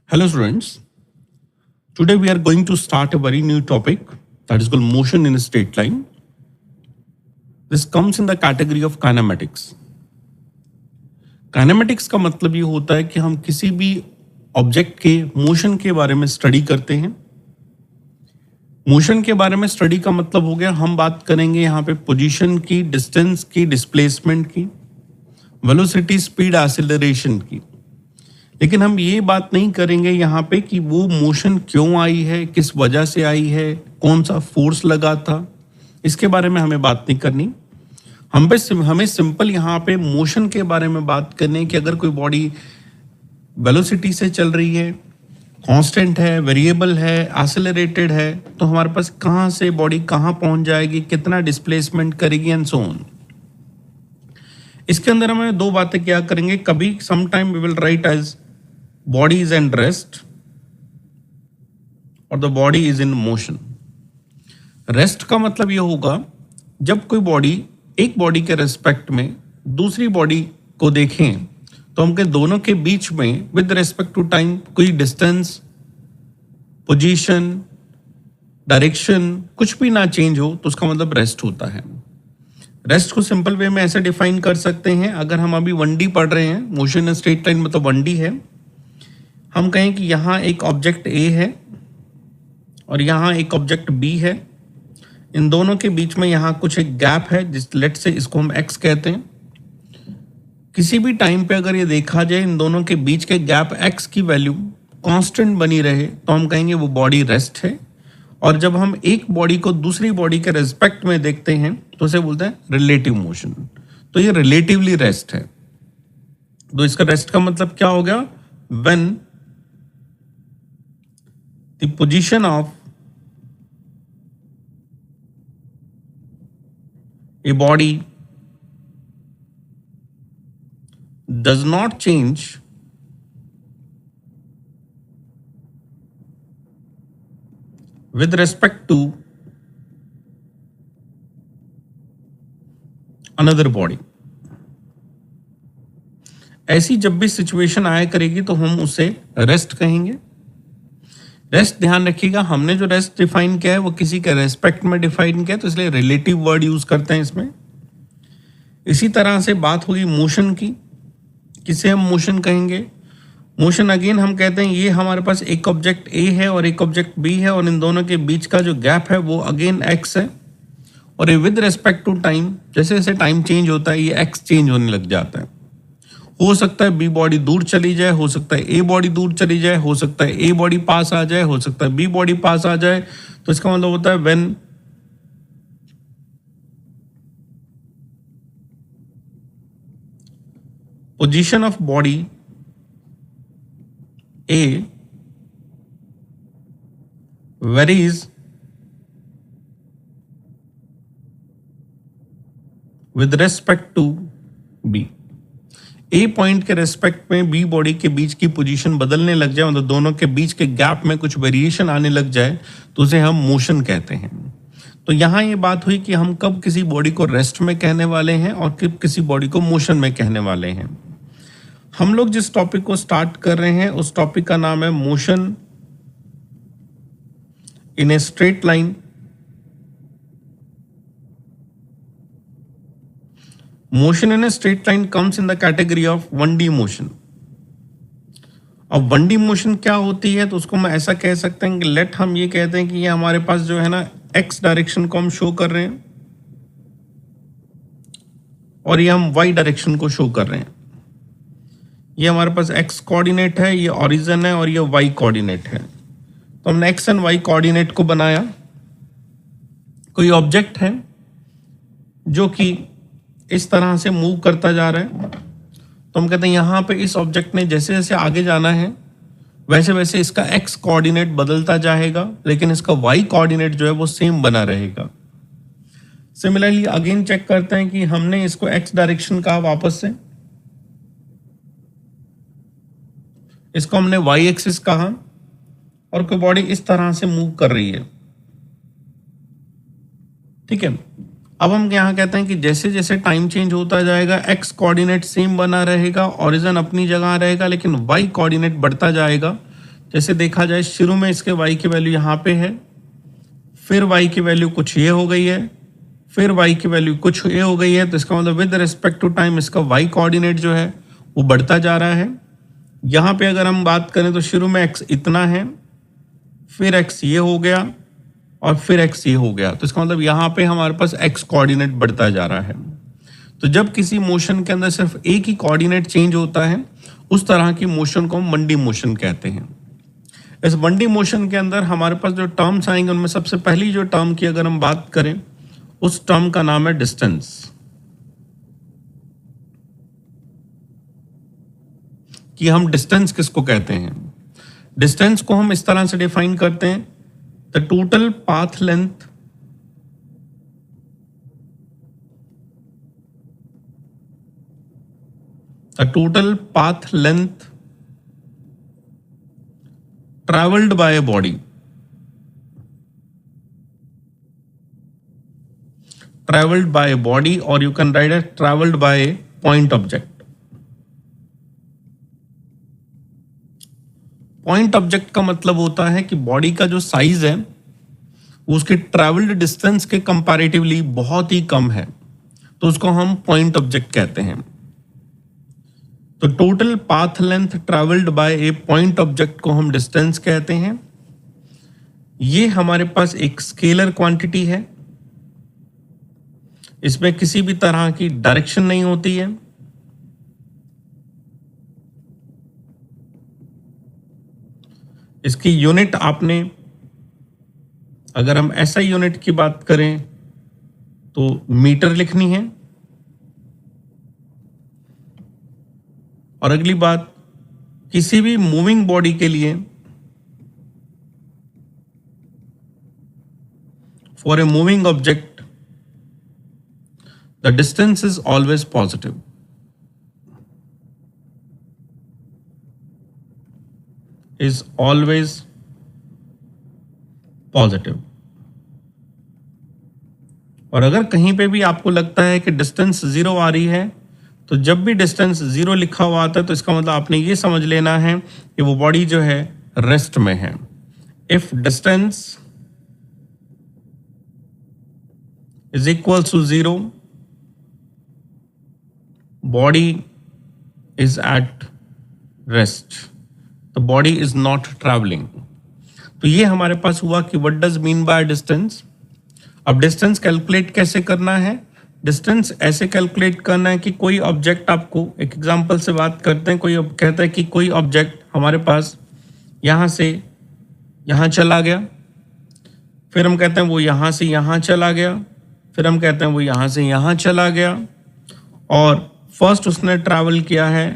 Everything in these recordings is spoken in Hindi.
Hello students, today we are going to start a very new topic that is called motion in a straight line. This comes in the category of kinematics. Kinematics का मतलब ये होता है कि हम किसी भी ऑब्जेक्ट के मोशन के बारे में स्टडी करते हैं. मोशन के बारे में स्टडी का मतलब हो गया हम बात करेंगे यहाँ पे पोजीशन की, डिस्टेंस की, डिस्प्लेसमेंट की, वेलोसिटी, स्पीड, एक्सेलरेशन की. लेकिन हम ये बात नहीं करेंगे यहाँ पे कि वो मोशन क्यों आई है, किस वजह से आई है, कौन सा फोर्स लगा था, इसके बारे में हमें बात नहीं करनी. हमें सिंपल यहाँ पे मोशन के बारे में बात करनी है कि अगर कोई बॉडी वेलोसिटी से चल रही है, कांस्टेंट है, वेरिएबल है, एक्सेलरेटेड है, तो हमारे पास कहाँ से बॉडी कहाँ पहुँच जाएगी, कितना डिस्प्लेसमेंट करेगी एंड सो ऑन. इसके अंदर हमें दो बातें क्या करेंगे. कभी sometime we will write as body is at rest और the body is in motion. Rest का मतलब ये होगा जब कोई बॉडी एक बॉडी के रेस्पेक्ट में दूसरी बॉडी को देखें तो हम दोनों के बीच में विद रेस्पेक्ट टू टाइम कोई डिस्टेंस, पोजीशन, डायरेक्शन कुछ भी ना चेंज हो तो उसका मतलब रेस्ट होता है. रेस्ट को सिंपल वे में ऐसे डिफाइन कर सकते हैं. अगर हम अभी 1D पढ़ रहे हैं, मोशन इन स्ट्रेट लाइन मतलब 1D है, हम कहें कि यहाँ एक ऑब्जेक्ट A है और यहाँ एक ऑब्जेक्ट B है. इन दोनों के बीच में यहाँ कुछ एक गैप है जिस लेट से इसको हम X कहते हैं. किसी भी टाइम पे अगर ये देखा जाए इन दोनों के बीच के गैप X की वैल्यू कांस्टेंट बनी रहे तो हम कहेंगे वो बॉडी रेस्ट है. और जब हम एक बॉडी को दूसरी बॉडी के रेस्पेक्ट में देखते हैं तो उसे बोलते हैं रिलेटिव मोशन. तो ये रिलेटिवली रेस्ट है. तो इसका रेस्ट का मतलब क्या हो गया? When the position of a body does not change with respect to another body. ऐसी जब भी सिचुएशन आया करेगी तो हम उसे रेस्ट कहेंगे. रेस्ट ध्यान रखिएगा, हमने जो रेस्ट डिफाइन किया है वो किसी के रेस्पेक्ट में डिफाइन किया है तो इसलिए रिलेटिव वर्ड यूज करते हैं इसमें. इसी तरह से बात होगी मोशन की. किसे हम मोशन कहेंगे? मोशन अगेन हम कहते हैं ये हमारे पास एक ऑब्जेक्ट A है और एक ऑब्जेक्ट B है और इन दोनों के बीच का जो गैप है वो अगेन X है. और ये विद रेस्पेक्ट टू टाइम जैसे जैसे टाइम चेंज होता है ये X चेंज होने लग जाता है. हो सकता है B बॉडी दूर चली जाए, हो सकता है A बॉडी दूर चली जाए, हो सकता है A बॉडी पास आ जाए, हो सकता है B बॉडी पास आ जाए. तो इसका मतलब होता है when position of body A varies with respect to B. A point के रेस्पेक्ट में B बॉडी के बीच की पोजीशन बदलने लग जाए, मतलब दोनों के बीच के गैप में कुछ वेरिएशन आने लग जाए तो उसे हम मोशन कहते हैं. तो यहाँ ये बात हुई कि हम कब किसी बॉडी को रेस्ट में कहने वाले हैं और कब किसी बॉडी को मोशन में कहने वाले हैं. हम लोग जिस टॉपिक को स्टार्ट कर रहे हैं उस टॉपिक का नाम है motion in a straight line. Motion in a straight line comes in the category of 1D motion. अब 1D मोशन क्या होती है तो उसको मैं ऐसा कह सकते हैं कि लेट हम ये कहते हैं कि ये हमारे पास जो है ना X डायरेक्शन को हम शो कर रहे हैं और ये हम Y डायरेक्शन को शो कर रहे हैं. ये हमारे पास X कोऑर्डिनेट है, ये ओरिजिन है और ये Y कोऑर्डिनेट है. तो हमने X एंड Y कोऑर्डिनेट को बनाया. कोई ऑब्जेक्ट है जो कि इस तरह से मूव करता जा रहा है तो हम कहते हैं यहाँ पे इस ऑब्जेक्ट ने जैसे जैसे आगे जाना है वैसे वैसे इसका X कोऑर्डिनेट बदलता जाएगा लेकिन इसका Y कोऑर्डिनेट जो है वो सेम बना रहेगा. सिमिलरली अगेन चेक करते हैं कि हमने इसको X डायरेक्शन कहा, वापस से इसको हमने Y एक्सिस कहा और कोई बॉडी इस तरह से मूव कर रही है. ठीक है, अब हम यहाँ कहते हैं कि जैसे जैसे टाइम चेंज होता जाएगा एक्स कोऑर्डिनेट सेम बना रहेगा, ओरिजिन अपनी जगह रहेगा, लेकिन वाई कोऑर्डिनेट बढ़ता जाएगा. जैसे देखा जाए शुरू में इसके y की वैल्यू यहाँ पे है, फिर y की वैल्यू कुछ ये हो गई है, फिर y की वैल्यू कुछ ये हो गई है, तो इसका मतलब विद रिस्पेक्ट टू टाइम इसका y कोऑर्डिनेट जो है वो बढ़ता जा रहा है। यहाँ पे अगर हम बात करें तो शुरू में x इतना है, फिर x ये हो गया और फिर x ये हो गया, तो इसका मतलब यहाँ पे हमारे पास x कोऑर्डिनेट बढ़ता जा रहा है। तो जब किसी मोशन के अंदर सिर्फ एक ही कोऑर्डिनेट चेंज होता है, उस तरह की मोशन को हम मंडी मोशन कहते हैं। इस मंडी मोशन के अंदर हमारे पास जो टर्म्स आएंगे उनमें सबसे पहली जो टर्म की अगर हम बात करें, उस टर्म का नाम है डिस्टेंस। कि हम डिस्टेंस किसको कहते हैं? डिस्टेंस को हम इस तरह से डिफाइन करते हैं, the total path length traveled by a body, or you can write it traveled by a point object. Point object का मतलब होता है कि बॉडी का जो साइज है वो उसके ट्रैवल्ड डिस्टेंस के कंपैरेटिवली बहुत ही कम है, तो उसको हम पॉइंट ऑब्जेक्ट कहते हैं। तो total path length travelled bye ए पॉइंट ऑब्जेक्ट को हम डिस्टेंस कहते हैं। ये हमारे पास एक स्केलर क्वांटिटी है, इसमें किसी भी तरह की डायरेक्शन नहीं होती है। इसकी यूनिट आपने, अगर हम ऐसा यूनिट की बात करें तो मीटर लिखनी है। और अगली बात, किसी भी मूविंग बॉडी के लिए for a moving object the distance is always positive. is always positive। और अगर कहीं पे भी आपको लगता है कि डिस्टेंस जीरो आ रही है, तो जब भी डिस्टेंस जीरो लिखा हुआ आता है तो इसका मतलब आपने ये समझ लेना है कि वो बॉडी जो है रेस्ट में है। If distance is equal to zero, body is at rest, the body is not travelling. तो ये हमारे पास हुआ कि what does mean by distance. अब डिस्टेंस कैलकुलेट कैसे करना है? डिस्टेंस ऐसे कैलकुलेट करना है कि कोई ऑब्जेक्ट, आपको एक एग्जांपल से बात करते हैं। कोई कहता है कि कोई ऑब्जेक्ट हमारे पास यहाँ से यहाँ चला गया, फिर हम कहते हैं वो यहाँ से यहाँ चला गया, फिर हम कहते हैं वो यहाँ से यहाँ चला गया। और फर्स्ट उसने ट्रैवल किया है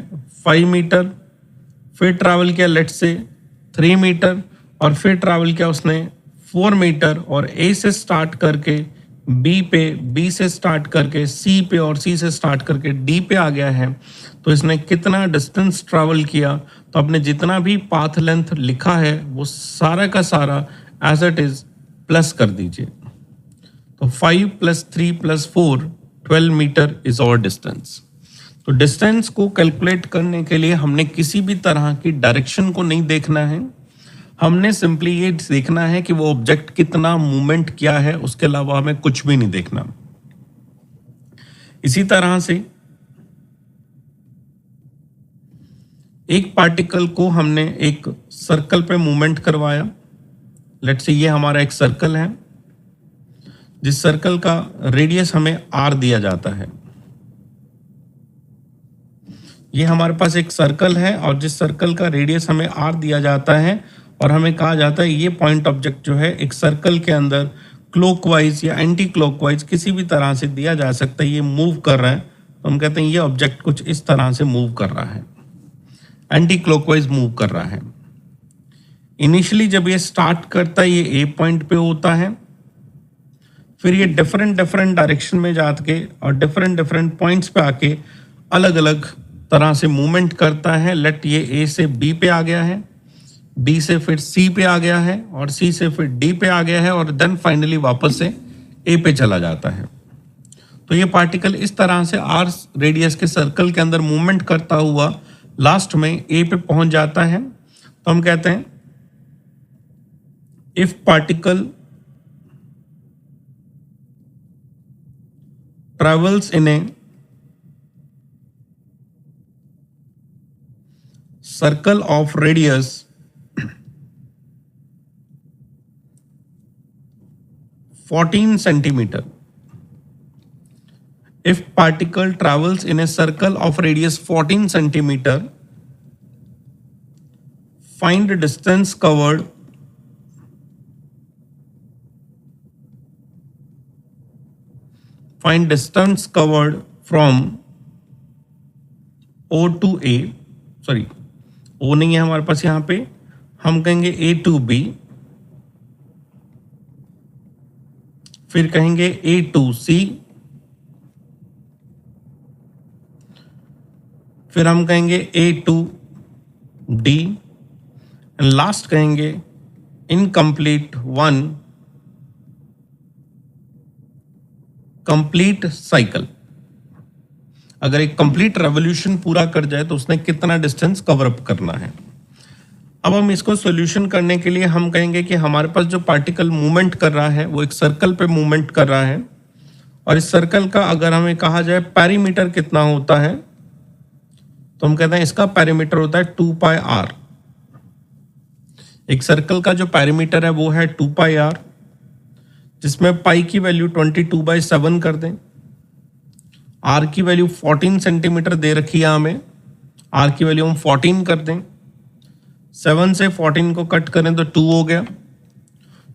5 मीटर, फिर ट्रैवल किया लेट्स से 3 मीटर, और फिर ट्रैवल किया उसने 4 मीटर, और ए से स्टार्ट करके बी पे, बी से स्टार्ट करके सी पे, और सी से स्टार्ट करके डी पे आ गया है। तो इसने कितना डिस्टेंस ट्रैवल किया? तो आपने जितना भी पाथ लेंथ लिखा है वो सारा का सारा एज इट इज प्लस कर दीजिए। तो 5 + 3 + 4 12 मीटर इज आवर डिस्टेंस। तो डिस्टेंस को कैलकुलेट करने के लिए हमने किसी भी तरह की डायरेक्शन को नहीं देखना है, हमने सिंपली ये देखना है कि वो ऑब्जेक्ट कितना मूवमेंट किया है, उसके अलावा हमें कुछ भी नहीं देखना। इसी तरह से एक पार्टिकल को हमने एक सर्कल पे मूवमेंट करवाया। लेट्स से ये हमारा एक सर्कल है, जिस सर्कल का रेडियस हमें r दिया जाता है। ये हमारे पास एक सर्कल है और जिस सर्कल का रेडियस हमें r दिया जाता है, और हमें कहा जाता है ये पॉइंट ऑब्जेक्ट जो है एक सर्कल के अंदर क्लॉकवाइज या एंटी क्लॉकवाइज किसी भी तरह से दिया जा सकता है, ये मूव कर रहा है, तो हम कहते हैं ये ऑब्जेक्ट कुछ इस तरह से मूव कर रहा है, एंटी क्लॉकवाइज मूव कर रहा है। इनिशियली जब ये स्टार्ट करता है ये ए पॉइंट पे होता है, फिर ये डिफरेंट डायरेक्शन में जाके और डिफरेंट पॉइंट्स पे आके अलग अलग तरह से मूवमेंट करता है। लेट ये ए से बी पे आ गया है, बी से फिर सी पे आ गया है, और सी से फिर डी पे आ गया है, और देन फाइनली वापस से ए पे चला जाता है। तो ये पार्टिकल इस तरह से आर रेडियस के सर्कल के अंदर मूवमेंट करता हुआ लास्ट में ए पे पहुंच जाता है। तो हम कहते हैं if particle travels in a circle of radius 14 centimeter. If particle travels in a circle of radius 14 centimeter, find the distance covered from O to A, sorry O नहीं है हमारे पास यहाँ पे, हम कहेंगे A to B, फिर कहेंगे A to C, फिर हम कहेंगे A to D, and last कहेंगे इनकम्प्लीट वन कंप्लीट साइकिल। अगर एक कंप्लीट रेवोल्यूशन पूरा कर जाए तो उसने कितना डिस्टेंस कवर अप करना है। अब हम इसको सॉल्यूशन करने के लिए हम कहेंगे कि हमारे पास जो पार्टिकल मूवमेंट कर रहा है वो एक सर्कल पे मूवमेंट कर रहा है, और इस सर्कल का अगर हमें कहा जाए पेरीमीटर कितना होता है तो हम कहते हैं इसका पेरीमीटर होता है 2 पाई r। एक सर्कल का जो पेरीमीटर है वो है 2 पाई r, जिसमें पाई की वैल्यू 22/7 कर दें, r की वैल्यू 14 सेंटीमीटर दे रखी है हमें, r की वैल्यू हम 14 कर दें, 7 से 14 को कट करें तो 2 हो गया,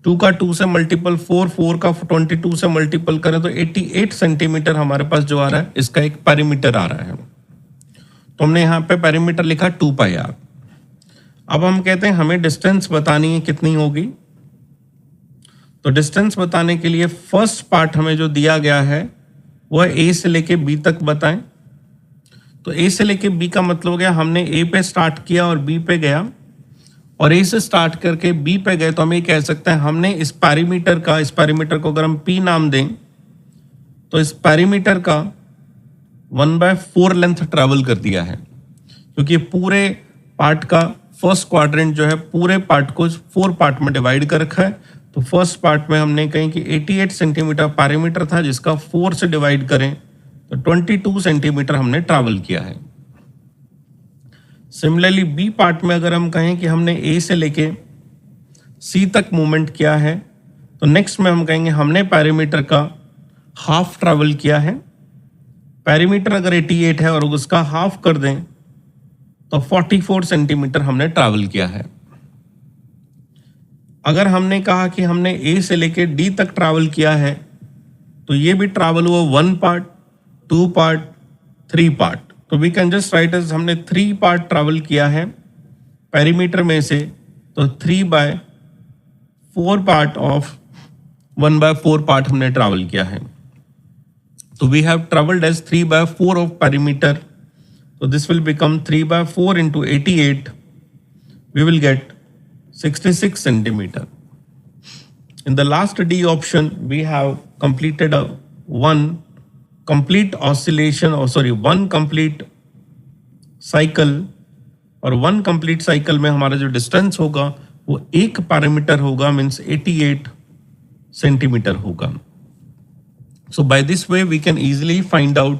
2 का 2 से मल्टीपल 4, 4 का 22 से मल्टीपल करें तो 88 सेंटीमीटर हमारे पास जो आ रहा है इसका एक पेरीमीटर आ रहा है। तो हमने यहाँ पे पेरीमीटर लिखा 2 पाई r। अब हम कहते हैं हमें डिस्टेंस बतानी है कितनी होगी। तो डिस्टेंस बताने के लिए फर्स्ट पार्ट हमें जो दिया गया है वो है A से लेके B तक बताएं। तो A से लेके B का मतलब हो गया हमने A पे स्टार्ट किया और B पे गया, और A से स्टार्ट करके B पे गए, तो हम ये कह सकते हैं हमने इस पैरीमीटर को अगर हम P नाम दें तो इस पैरीमीटर का 1/4 लेंथ ट्रैवल कर दिया है, क्योंकि पूरे पार्ट का फर्स्ट क्वाड्रेंट जो है पूरे पार्ट को 4 पार्ट में डिवाइड कर रखा है। तो फर्स्ट पार्ट में हमने कहीं कि 88 सेंटीमीटर पैरीमीटर था, जिसका 4 से डिवाइड करें तो 22 सेंटीमीटर हमने ट्रैवल किया है। सिमिलरली बी पार्ट में अगर हम कहें कि हमने ए से लेके सी तक मूवमेंट किया है, तो नेक्स्ट में हम कहेंगे हमने पैरीमीटर का हाफ ट्रैवल किया है। पैरीमीटर अगर 88 है और उसका हाफ कर दें तो 44 सेंटीमीटर हमने ट्रैवल किया है। अगर हमने कहा कि हमने ए से लेके डी तक ट्रैवल किया है, तो ये भी ट्रैवल हुआ 1 पार्ट, 2 पार्ट, 3 पार्ट। तो we can just write as हमने 3 पार्ट ट्रैवल किया है पेरीमीटर में से, तो 3/4 पार्ट ऑफ 1/4 पार्ट हमने ट्रैवल किया है। तो we have travelled as 3/4 of perimeter. So this will become 3/4 into 88. We will get 66 centimeter. In the last D option, we have completed one complete cycle, और one complete cycle में हमारा जो distance होगा वो एक पैरामीटर होगा, मीन्स 88 सेंटीमीटर होगा। So by this way we can easily find out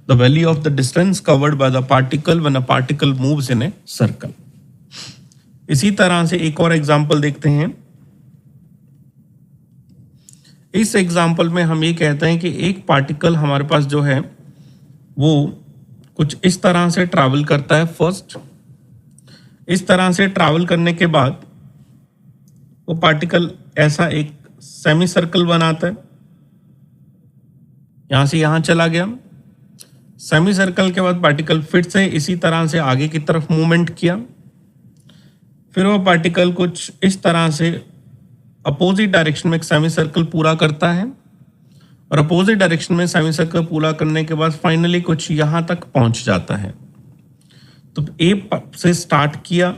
the value of the distance covered by the particle when a particle moves in a circle. इसी तरह से एक और एग्जांपल देखते हैं। इस एग्जांपल में हम ये कहते हैं कि एक पार्टिकल हमारे पास जो है वो कुछ इस तरह से ट्रैवल करता है। फर्स्ट इस तरह से ट्रैवल करने के बाद वो पार्टिकल ऐसा एक सेमी सर्कल बनाता है, यहां से यहां चला गया। सेमी सर्कल के बाद पार्टिकल फिर से इसी तरह से आगे की तरफ मूवमेंट किया, फिर वो पार्टिकल कुछ इस तरह से अपोजिट डायरेक्शन में एक सेमी सर्कल पूरा करता है, और अपोजिट डायरेक्शन में सेमी सर्कल पूरा करने के बाद फाइनली कुछ यहां तक पहुंच जाता है। तो ए से स्टार्ट किया,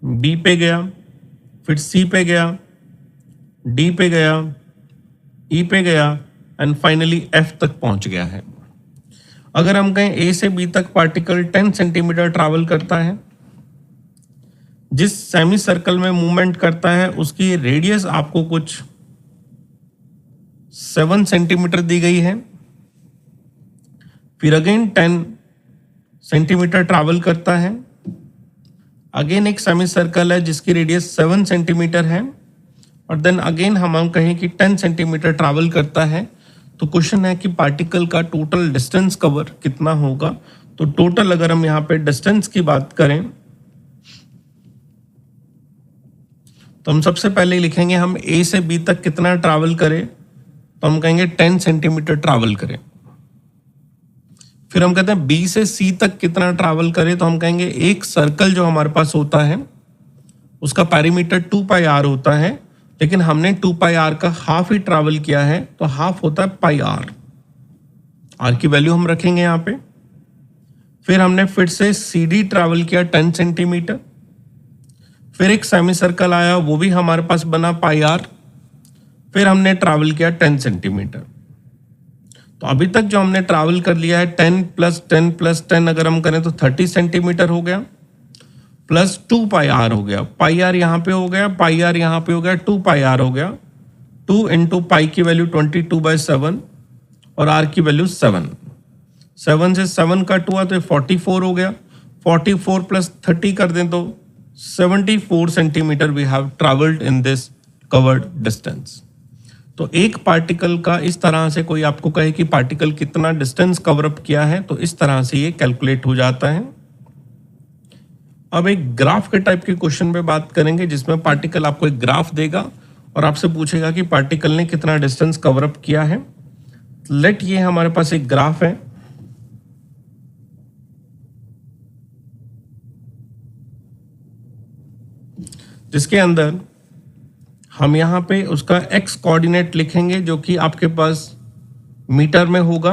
बी पे गया, फिर सी पे गया, डी पे गया, ई पे गया, एंड फाइनली एफ तक पहुंच गया है। अगर हम कहें ए से बी तक पार्टिकल 10 सेंटीमीटर ट्रैवल करता है, जिस सेमी सर्कल में मूवमेंट करता है उसकी रेडियस आपको कुछ 7 सेंटीमीटर दी गई है। फिर अगेन 10 सेंटीमीटर ट्रैवल करता है। अगेन एक सेमी सर्कल है जिसकी रेडियस 7 सेंटीमीटर है, और देन अगेन हम कहें कि 10 सेंटीमीटर ट्रैवल करता है। तो क्वेश्चन है कि पार्टिकल का टोटल डिस्टेंस कवर कितना होगा। तो टोटल अगर हम यहाँ पे डिस्टेंस की बात करें तो हम सबसे पहले लिखेंगे हम ए से बी तक कितना ट्रैवल करें, तो हम कहेंगे 10 सेंटीमीटर ट्रैवल करें। फिर हम कहते हैं बी से सी तक कितना ट्रैवल करें, तो हम कहेंगे एक सर्कल जो हमारे पास होता है उसका पैरीमीटर 2 पाई आर होता है, लेकिन हमने 2 पाई आर का हाफ ही ट्रैवल किया है, तो हाफ होता है पाई आर। आर की वैल्यू हम रखेंगे यहाँ पे। फिर हमने फिर से सी डी ट्रैवल किया 10 सेंटीमीटर। फिर एक सेमी सर्कल आया, वो भी हमारे पास बना पाई आर। फिर हमने ट्रैवल किया 10 सेंटीमीटर। तो अभी तक जो हमने ट्रैवल कर लिया है 10 प्लस 10 प्लस 10 अगर हम करें तो 30 सेंटीमीटर हो गया, प्लस 2 पाई आर हो गया। पाई आर यहाँ पे हो गया, पाई आर यहाँ पे हो गया, 2 पाई आर हो गया। 2 इंटू पाई की वैल्यू 22/7 और आर की वैल्यू 7। 7 से 7 कट हुआ तो 44 हो गया। 44 प्लस 30 कर दें तो 74 centimetre we have travelled in this covered distance. तो एक पार्टिकल का इस तरह से कोई आपको कहे कि पार्टिकल कितना डिस्टेंस कवर अप किया है, तो इस तरह से ये कैलकुलेट हो जाता है। अब एक ग्राफ के टाइप के क्वेश्चन पे बात करेंगे जिसमें पार्टिकल आपको एक ग्राफ देगा और आपसे पूछेगा कि पार्टिकल ने कितना डिस्टेंस कवर अप किया है। लेट ये हमारे पास एक ग्राफ है, जिसके अंदर हम यहाँ पे उसका एक्स कोऑर्डिनेट लिखेंगे जो कि आपके पास मीटर में होगा,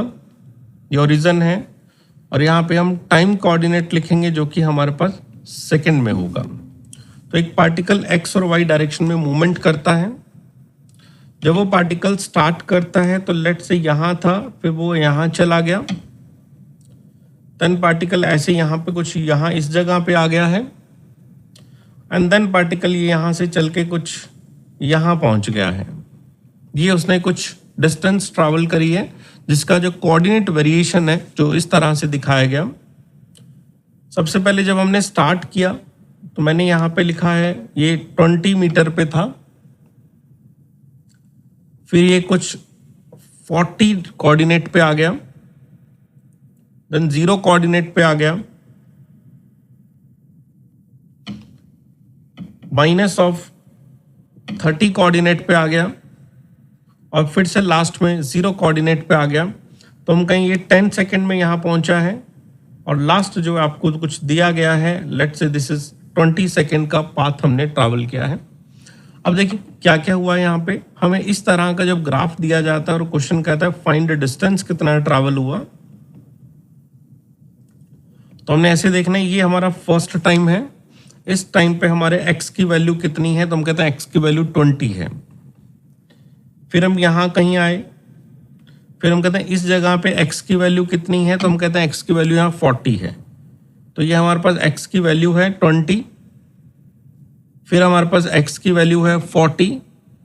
ये ओरिजिन है, और यहाँ पे हम टाइम कोऑर्डिनेट लिखेंगे जो कि हमारे पास सेकंड में होगा। तो एक पार्टिकल एक्स और वाई डायरेक्शन में मूवमेंट करता है। जब वो पार्टिकल स्टार्ट करता है तो लेट से यहाँ था, फिर वो यहाँ चला गया, देन पार्टिकल ऐसे यहाँ पे कुछ यहाँ इस जगह पे आ गया है, एंड देन पार्टिकल ये यहाँ से चल के कुछ यहाँ पहुँच गया है। ये उसने कुछ डिस्टेंस ट्रैवल करी है जिसका जो कोऑर्डिनेट वेरिएशन है जो इस तरह से दिखाया गया। सबसे पहले जब हमने स्टार्ट किया तो मैंने यहाँ पे लिखा है ये 20 मीटर पे था, फिर ये कुछ 40 कोऑर्डिनेट पे आ गया, देन 0 कोऑर्डिनेट पे आ गया, माइनस ऑफ 30 कोऑर्डिनेट पे आ गया, और फिर से लास्ट में 0 कोऑर्डिनेट पे आ गया। तो हम कहें ये 10 सेकेंड में यहाँ पहुंचा है, और लास्ट जो आपको कुछ दिया गया है let's say this is 20 second का पाथ हमने ट्रैवल किया है। अब देखिए क्या क्या हुआ यहाँ पे। हमें इस तरह का जब ग्राफ दिया जाता है और क्वेश्चन कहता है फाइंड द डिस्टेंस कितना ट्रैवल हुआ, तो हमने ऐसे देखना है ये हमारा फर्स्ट टाइम है। इस टाइम पे हमारे x की वैल्यू कितनी है, तो हम कहते हैं x की वैल्यू 20 है। फिर हम यहाँ कहीं आए, फिर हम कहते हैं इस जगह पे x की वैल्यू कितनी है, तो हम कहते हैं x की वैल्यू यहाँ 40 है। तो ये हमारे पास x की वैल्यू है 20, फिर हमारे पास x की वैल्यू है 40।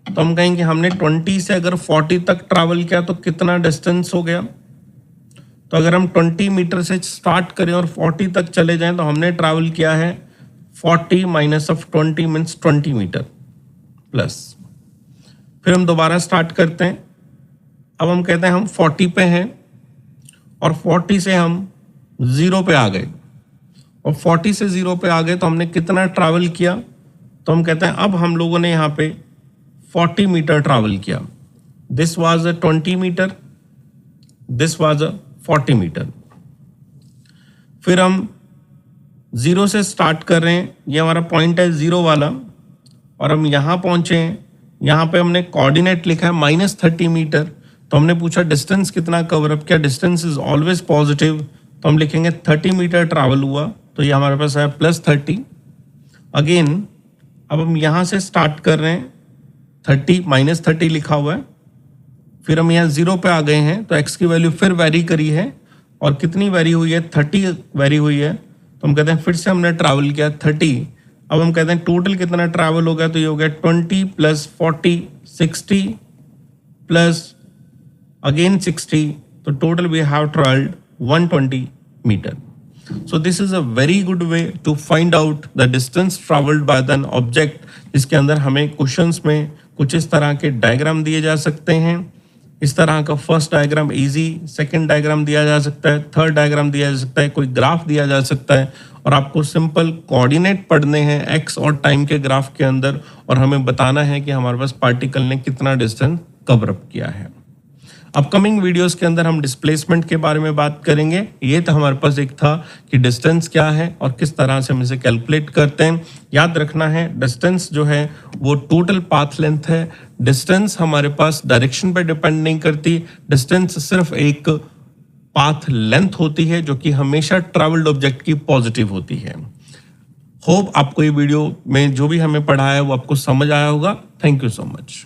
तो हम कहेंगे हमने 20 से अगर 40 तक ट्रैवल किया तो कितना डिस्टेंस हो गया। तो अगर हम 20 मीटर से स्टार्ट करें और 40 तक चले जाएं तो हमने ट्रैवल किया है 40 minus of 20 means 20 metre plus. फिर हम दोबारा स्टार्ट करते हैं। अब हम कहते हैं हम 40 पे हैं और 40 से हम 0 पे आ गए, और 40 से 0 पे आ गए तो हमने कितना ट्रैवल किया, तो हम कहते हैं अब हम लोगों ने यहाँ पे 40 मीटर ट्रैवल किया। This was a 20 metre, this was a 40 metre. फिर हम 0 से स्टार्ट कर रहे हैं, ये हमारा पॉइंट है 0 वाला, और हम यहाँ पहुँचे हैं। यहाँ पे हमने कोऑर्डिनेट लिखा है -30 मीटर। तो हमने पूछा डिस्टेंस कितना कवर अप किया, डिस्टेंस इज ऑलवेज पॉजिटिव, तो हम लिखेंगे 30 मीटर ट्रैवल हुआ, तो ये हमारे पास है +30। अगेन अब हम यहाँ से स्टार्ट कर रहे हैं, 30 लिखा हुआ है, फिर हम यहाँ 0 पे आ गए हैं, तो x की वैल्यू फिर वेरी करी है, और कितनी वेरी हुई है 30 वेरी हुई है। तो हम कहते हैं फिर से हमने ट्रैवल किया 30, अब हम कहते हैं टोटल कितना ट्रैवल हो गया, तो ये हो गया 20 प्लस 40 60 प्लस अगेन 60, तो total we have travelled 120 metre. So this is a very good way to find out the distance traveled by an object, जिसके अंदर हमें क्वेश्चंस में कुछ इस तरह के डायग्राम दिए जा सकते हैं. इस तरह का first diagram easy, second diagram दिया जा सकता है, थर्ड डायग्राम दिया जा सकता है, कोई ग्राफ दिया जा सकता है, और आपको सिंपल कोऑर्डिनेट पढ़ने हैं एक्स और टाइम के ग्राफ के अंदर, और हमें बताना है कि हमारे पास पार्टिकल ने कितना डिस्टेंस कवर अप किया है. अपकमिंग वीडियोस के अंदर हम डिस्प्लेसमेंट के बारे में बात करेंगे. ये तो हमारे पास एक था कि डिस्टेंस क्या है और किस तरह से हम इसे कैलकुलेट करते हैं. याद रखना है डिस्टेंस जो है वो टोटल पाथ लेंथ है. डिस्टेंस हमारे पास डायरेक्शन पर डिपेंड नहीं करती. डिस्टेंस सिर्फ एक पाथ लेंथ होती है जो कि हमेशा ट्रैवल्ड ऑब्जेक्ट की पॉजिटिव होती है. होप आपको ये वीडियो में जो भी हमें पढ़ाया है वो आपको समझ आया होगा. Thank you so much.